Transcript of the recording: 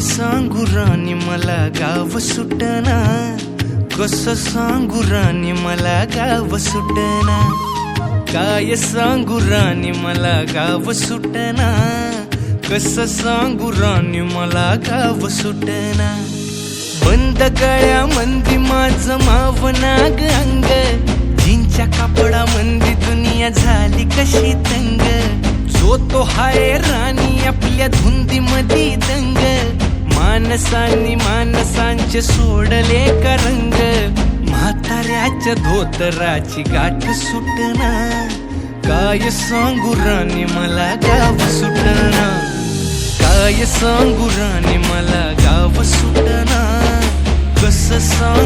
सांगू राणी मला गाव सुटना, कसं सांगू राणी मला गाव सुटना, काय सांगू राणी मला गाव सुटना, कसं सांगू राणी मला गाव सुटना। बंद गळ्या मंदी माझं मावनाग अंग, जीनच्या कापडा मंदी दुनिया झाली कशी तंग, जो तो हाय राणी आपल्या धुंदी मधी दंग, मानसांनी मानसांचे सोडले का रंग, म्हाताऱ्याच्या धोतराची गाठ सुटना, काय सांगू राणी मला गाव सुटना, काय सांगू राणी मला गाव सुटना, कसं सांगू